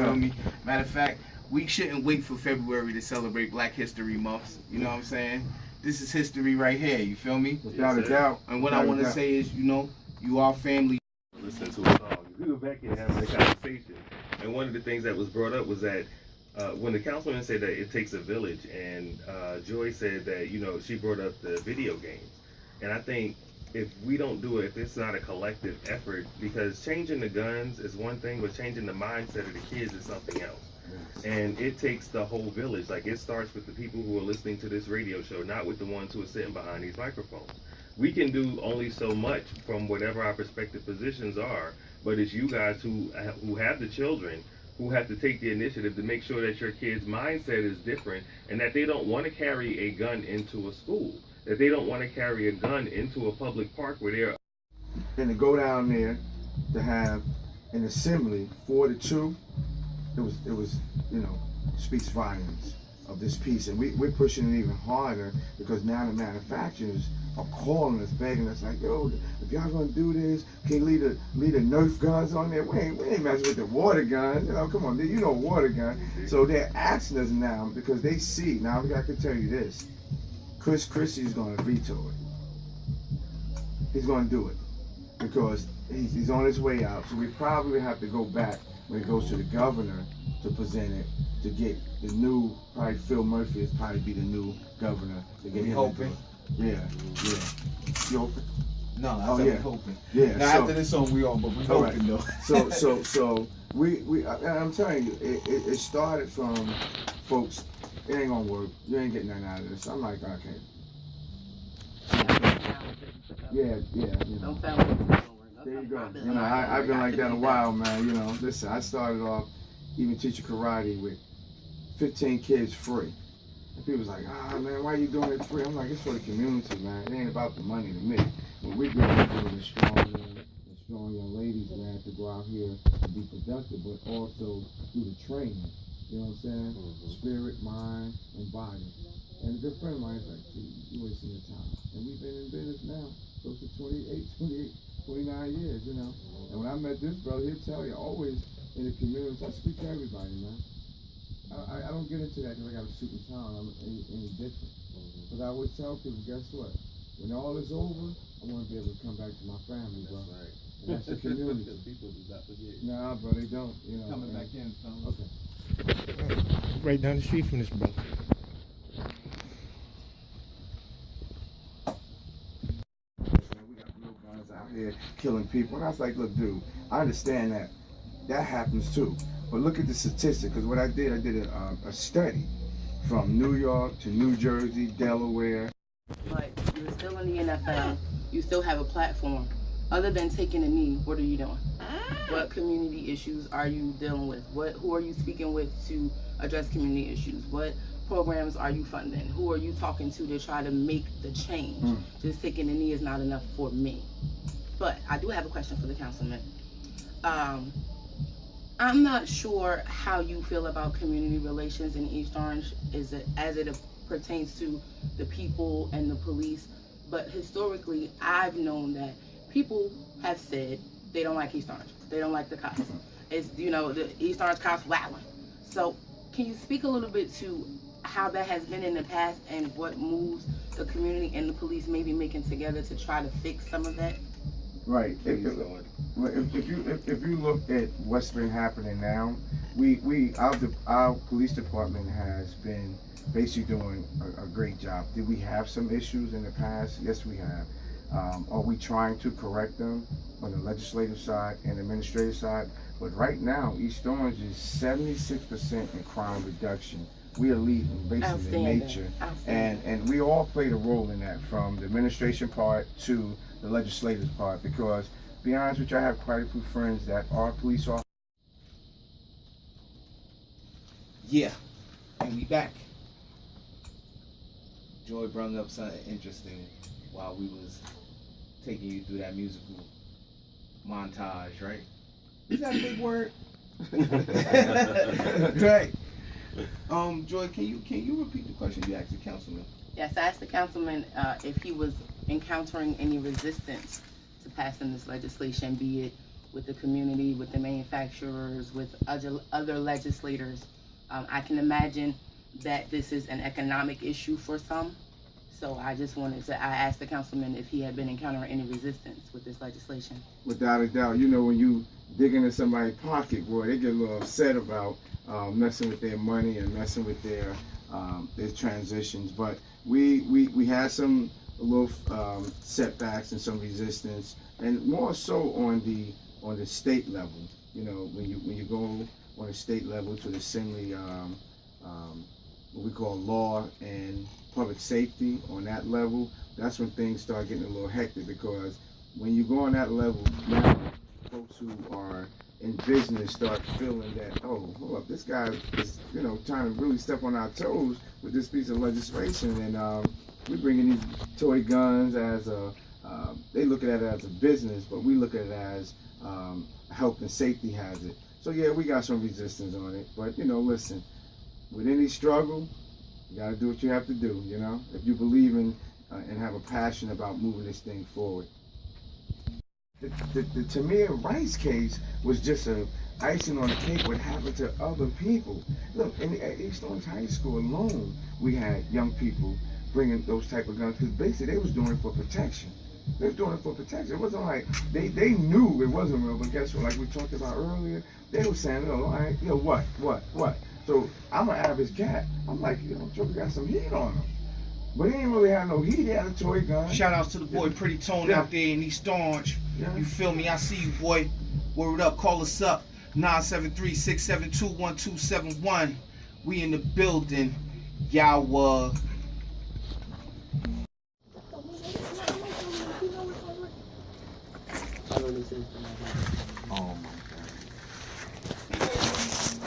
Feel me? Matter of fact, we shouldn't wait for February to celebrate Black History Month. You know what I'm saying? This is history right here. You feel me? Without a doubt. And what I want to say is, you know, you are family. Listen to a song. We were back here having a conversation, and one of the things that was brought up was that when the councilman said that it takes a village, and Joy said that, you know, she brought up the video games, and I think if we don't do it, if it's not a collective effort, because changing the guns is one thing, but changing the mindset of the kids is something else. Yes. And it takes the whole village. Like, it starts with the people who are listening to this radio show, not with the ones who are sitting behind these microphones. We can do only so much from whatever our respective positions are, but it's you guys who have the children who have to take the initiative to make sure that your kids' mindset is different, and that they don't want to carry a gun into a school, that they don't want to carry a gun into a public park where they're... And to go down there to have an assembly 4-2, it was, you know, speaks volumes of this piece. And we're pushing it even harder, because now the manufacturers are calling us, begging us, like, yo, if y'all gonna do this, can you leave the Nerf guns on there? We ain't messing with the water gun. You know, come on, you know, water gun. So they're asking us now, because they see, now I can tell you this, Chris Christie's gonna veto it. He's gonna do it, because he's on his way out. So we probably have to go back when it goes to the governor to present it, to get the new, probably Phil Murphy is probably be the new governor. To get We hoping. Yeah. You hoping? No, I'm hoping. Yeah. Now after this song we on, but we hoping though. So I'm telling you, it started from folks. It ain't gonna work. You ain't getting nothing out of this. I'm like, okay. Yeah. You know. There you go. You know, I've been like that a while, man. You know, listen, I started off even teaching karate with 15 kids free. And people's like, man, why are you doing it free? I'm like, it's for the community, man. It ain't about the money to me. When we're doing the strong young ladies, man, to go out here and be productive, but also do the training. You know what I'm saying? Mm-hmm. Spirit, mind, and body. And a good friend of mine is like, you wasting your time. And we've been in business now close to 29 years, you know. And when I met this brother, he'll tell you, always in the community, I speak to everybody, man. I don't get into that because I got a suit and tie on. I'm any different. Because I always tell people, guess what? When all is over, I want to be able to come back to my family, bro. That's right. And that's the community. Because people do not forget. Nah, bro, they don't. You know. Coming back in, son. Okay. Right down the street from this brother. We got real guns out here killing people. And I was like, look, dude, I understand that. That happens too. But look at the statistic, because what I did a study from New York to New Jersey, Delaware. But you're still in the NFL, you still have a platform. Other than taking a knee, what are you doing? What community issues are you dealing with? Who are you speaking with to address community issues? What programs are you funding? Who are you talking to try to make the change? Just taking a knee is not enough for me. But I do have a question for the councilman. I'm not sure how you feel about community relations in East Orange as it pertains to the people and the police, but historically I've known that people have said they don't like East Orange. They don't like the cops. It's, you know, the East Orange cops wilding. So can you speak a little bit to how that has been in the past and what moves the community and the police may be making together to try to fix some of that? Right. If you look at what's been happening now, our police department has been basically doing a great job. Did we have some issues in the past? Yes, we have. Are we trying to correct them on the legislative side and administrative side? But right now, East Orange is 76% in crime reduction. We are leading basically in nature, and we all played a role in that, from the administration part to the legislative part, because, to be honest with you, I have quite a few friends that are police officers. Yeah, and we back. Joy brought up something interesting while we was taking you through that musical montage, right? Is that a big word? Right. Joy, can you repeat the question you asked the councilman? Yes, I asked the councilman if he was encountering any resistance to passing this legislation, be it with the community, with the manufacturers, with other legislators. I can imagine that this is an economic issue for some. So I just wanted to, I asked the councilman if he had been encountering any resistance with this legislation. Without a doubt, you know, when you dig into somebody's pocket, boy, they get a little upset about messing with their money and messing with their transitions. But we had some little setbacks and some resistance, and more so on the state level. You know, when you go on the state level to the assembly, what we call law and public safety, on that level, that's when things start getting a little hectic, because when you go on that level, now folks who are in business start feeling that, oh, hold up, this guy is, you know, trying to really step on our toes with this piece of legislation, and we're bringing these toy guns as they look at it as a business, but we look at it as a health and safety hazard. So yeah, we got some resistance on it, but you know, listen, with any struggle, you got to do what you have to do, you know, if you believe in and have a passion about moving this thing forward. The Tamir Rice case was just a icing on the cake what happened to other people. Look, at East Orange High School alone, we had young people bringing those type of guns, because basically they was doing it for protection. They was doing it for protection. It wasn't like, they knew it wasn't real, but guess what, like we talked about earlier, they were saying, oh, all right, you know, what? So I'm an average cat. I'm like, you know, Joker got some heat on him. But he didn't really have no heat. He had a toy gun. Shout outs to the boy Pretty Tone out there in East Orange. Yeah. You feel me? I see you, boy. Word up, call us up. 973-672-1271. We in the building. Y'all I don't listen to my